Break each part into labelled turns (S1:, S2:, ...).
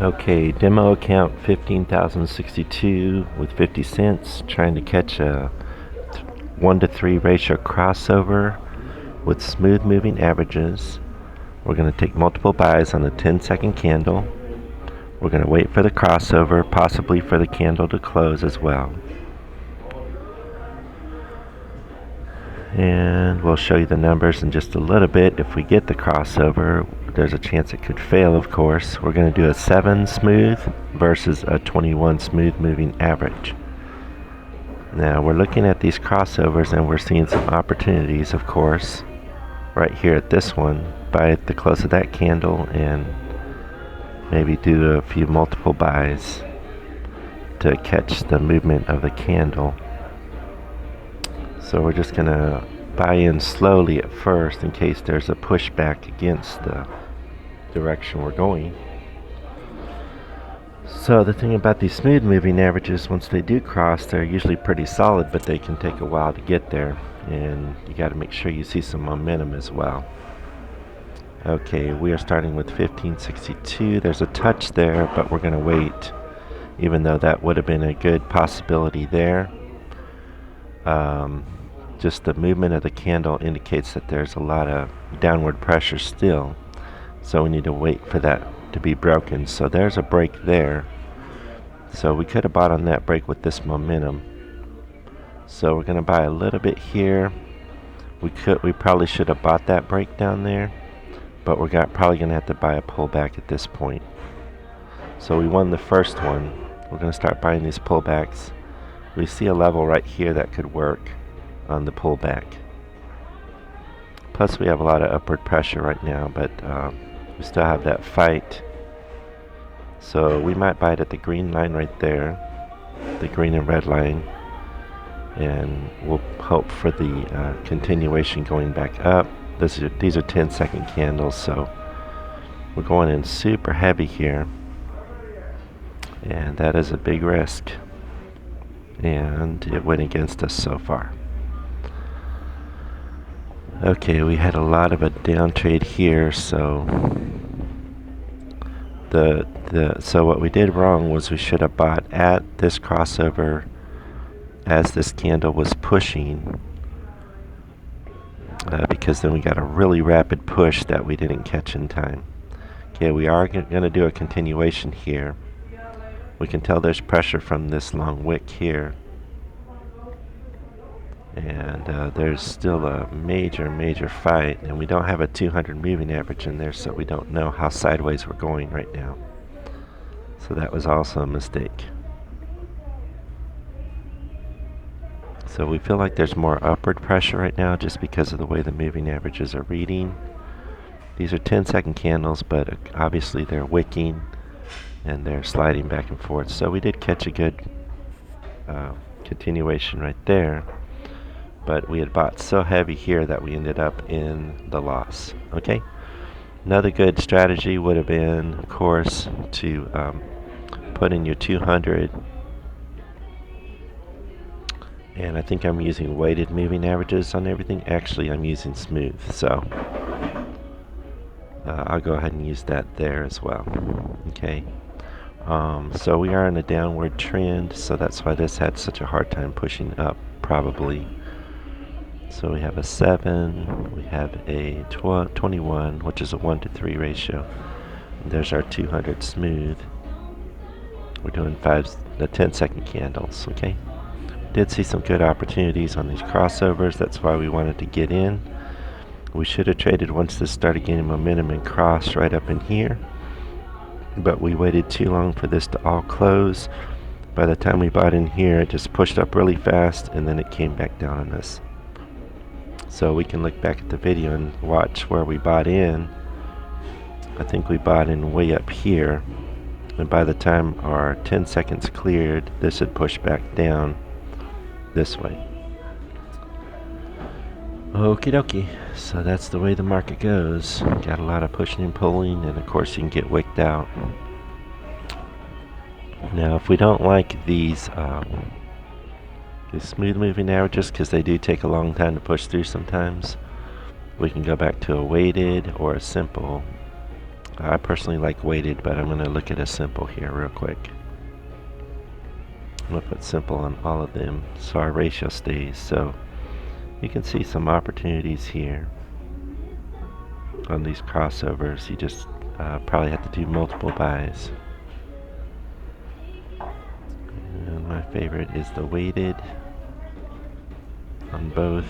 S1: Okay, demo account 15,062 with 50 cents, trying to catch a 1 to 3 ratio crossover with smooth moving averages. We're going to take multiple buys on a 10-second candle. We're going to wait for the crossover, possibly for the candle to close as well. And we'll show you the numbers in just a little bit. If we get the crossover, there's a chance it could fail, of course. We're going to do a 7 smooth versus a 21 smooth moving average. Now we're looking at these crossovers and we're seeing some opportunities, of course, right here at this one. Buy at the close of that candle and maybe do a few multiple buys to catch the movement of the candle. So we're just going to buy in slowly at first in case there's a pushback against the direction we're going. So the thing about these smooth moving averages, once they do cross, they're usually pretty solid, but they can take a while to get there, and you got to make sure you see some momentum as well. Okay, we are starting with 1562. There's a touch there, but we're going to wait, even though that would have been a good possibility there. Just the movement of the candle indicates that there's a lot of downward pressure still, so we need to wait for that to be broken. So there's a break there, so we could have bought on that break with this momentum. So we're going to buy a little bit here. We probably should have bought that break down there, but we're probably going to have to buy a pullback at this point. So we won the first one. We're going to start buying these pullbacks. We see a level right here that could work on the pullback. Plus we have a lot of upward pressure right now, but we still have that fight. So we might buy it at the green line right there, the green and red line, and we'll hope for the continuation going back up. These are 10-second candles, so we're going in super heavy here, and that is a big risk, and it went against us so far. Okay, we had a lot of a down trade here, so so what we did wrong was we should have bought at this crossover as this candle was pushing, because then we got a really rapid push that we didn't catch in time. Okay, we are going to do a continuation here. We can tell there's pressure from this long wick here, and there's still a major fight, and we don't have a 200 moving average in there, so we don't know how sideways we're going right now. So that was also a mistake. So we feel like there's more upward pressure right now just because of the way the moving averages are reading. These are 10-second candles, but obviously they're wicking and they're sliding back and forth. So we did catch a good continuation right there, but we had bought so heavy here that we ended up in the loss. Okay, another good strategy would have been, of course, to put in your 200, and I think I'm using weighted moving averages on everything. Actually, I'm using smooth, so I'll go ahead and use that there as well. Okay, so we are in a downward trend, so that's why this had such a hard time pushing up, probably. So we have a 7, we have a 21, which is a 1 to 3 ratio. And there's our 200 smooth. We're doing 10-second candles, okay? Did see some good opportunities on these crossovers, that's why we wanted to get in. We should have traded once this started gaining momentum and crossed right up in here, but we waited too long for this to all close. By the time we bought in here, it just pushed up really fast and then it came back down on us. So we can look back at the video and watch where we bought in. I think we bought in way up here, and by the time our 10 seconds cleared, this had pushed back down this way. Okie dokie, so that's the way the market goes. Got a lot of pushing and pulling, and of course you can get wicked out. Now if we don't like these smooth moving averages, because they do take a long time to push through sometimes, we can go back to a weighted or a simple I personally like weighted, but I'm going to look at a simple here real quick. I'm going to put simple on all of them so our ratio stays. So you can see some opportunities here on these crossovers. You just probably have to do multiple buys. And my favorite is the weighted on both,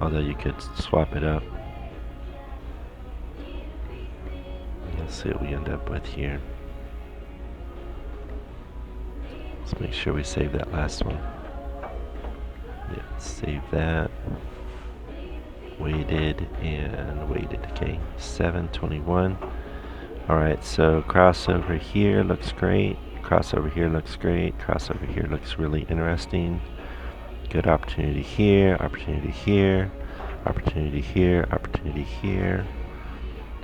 S1: although you could swap it up. Let's see what we end up with here. Let's make sure we save that last one. Yeah, save that. Weighted and weighted. Okay, 721. Alright, so crossover here looks great. Crossover here looks great. Crossover here looks really interesting. Good opportunity here, opportunity here, opportunity here, opportunity here.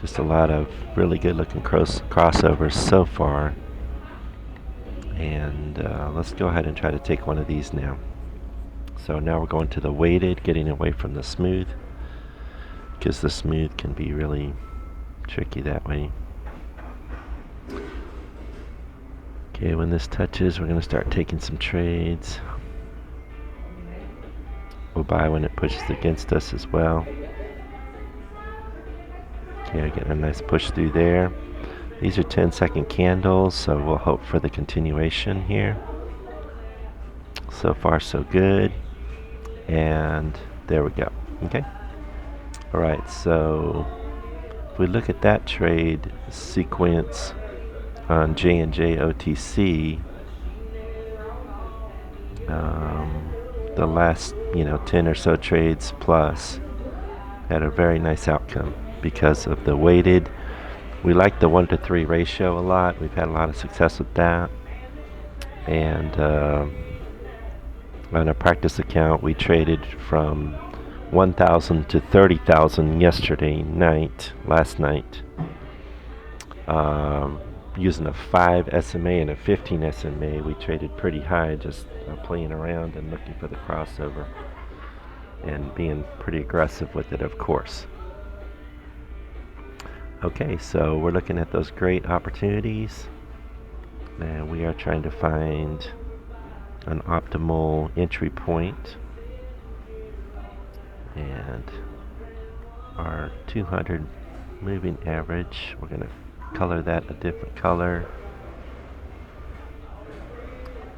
S1: Just a lot of really good looking crossovers so far. And let's go ahead and try to take one of these now. So now we're going to the weighted, getting away from the smooth, because the smooth can be really tricky that way. Okay, when this touches, we're going to start taking some trades. We'll buy when it pushes against us as well. Okay, I get a nice push through there. These are 10-second candles, so we'll hope for the continuation here. So far, so good. And there we go. Okay. Alright, so if we look at that trade sequence on J&J OTC, the last 10 or so trades plus had a very nice outcome because of the weighted. We like the 1-to-3 ratio a lot. We've had a lot of success with that. And on a practice account, we traded from 1,000 to 30,000 last night, using a 5 SMA and a 15 SMA. We traded pretty high, just playing around and looking for the crossover and being pretty aggressive with it, of course. Okay, so we're looking at those great opportunities, and we are trying to find an optimal entry point. And our 200 moving average, we're going to color that a different color,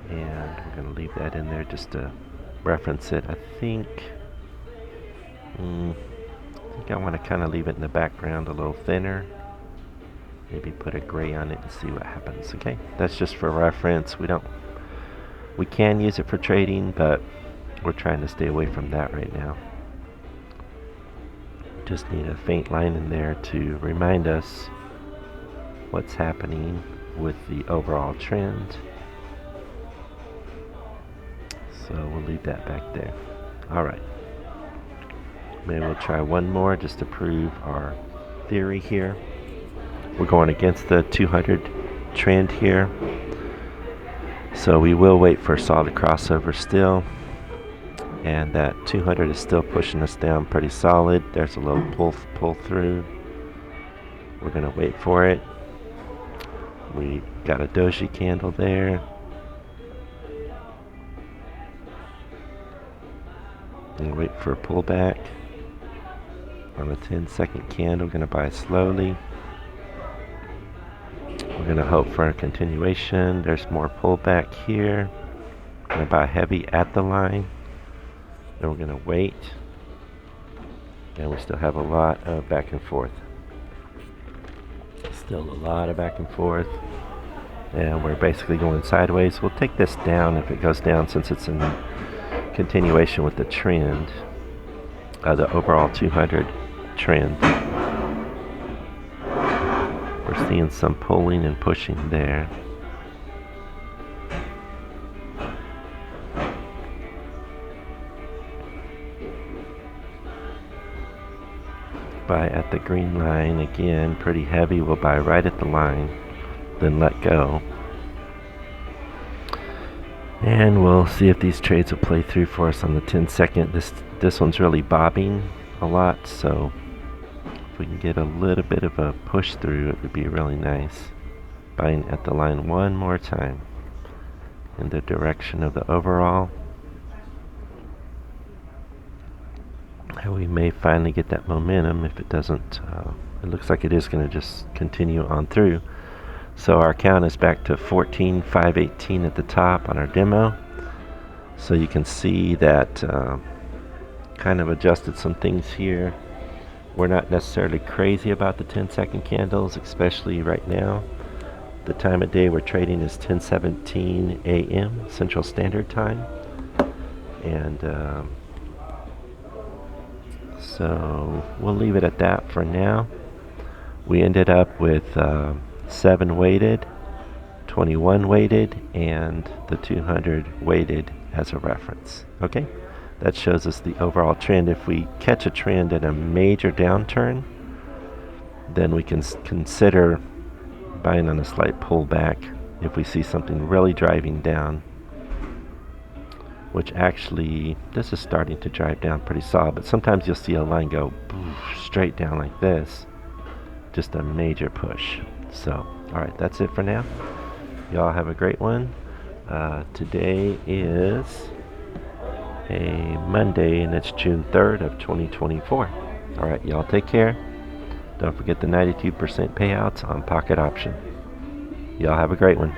S1: and we're going to leave that in there just to reference it. I think I want to kind of leave it in the background a little thinner, maybe put a gray on it and see what happens. Okay, that's just for reference. We can use it for trading, but we're trying to stay away from that right now. Just need a faint line in there to remind us what's happening with the overall trend. So we'll leave that back there. Alright. Maybe we'll try one more just to prove our theory here. We're going against the 200 trend here. So we will wait for a solid crossover still. And that 200 is still pushing us down pretty solid. There's a little pull through. We're going to wait for it. We got a doji candle there. And wait for a pullback. On a 10-second candle, we're going to buy slowly. We're going to hope for a continuation. There's more pullback here. We're going to buy heavy at the line. Then we're going to wait. And we still have a lot of back and forth. Still a lot of back and forth. And we're basically going sideways. We'll take this down if it goes down, since it's in continuation with the trend, the overall 200 trend. We're seeing some pulling and pushing there. Buy at the green line again, pretty heavy. We'll buy right at the line, then let go. And we'll see if these trades will play through for us on the 10-second. This one's really bobbing a lot, so if we can get a little bit of a push through, it would be really nice. Buying at the line one more time in the direction of the overall. And we may finally get that momentum. If it doesn't, it looks like it is going to just continue on through. So our count is back to 14,518 at the top on our demo. So you can see that kind of adjusted some things here. We're not necessarily crazy about the 10-second candles, especially right now. The time of day we're trading is 10:17 a.m. Central Standard Time. And so we'll leave it at that for now. We ended up with 7 weighted, 21 weighted, and the 200 weighted as a reference. Okay, that shows us the overall trend. If we catch a trend in a major downturn, then we can consider buying on a slight pullback if we see something really driving down, which actually this is starting to drive down pretty solid, but sometimes you'll see a line go straight down like this, just a major push. So alright, that's it for now. Y'all have a great one. Today is a Monday, and it's June 3rd of 2024. Alright, y'all take care. Don't forget the 92% payouts on Pocket Option. Y'all have a great one.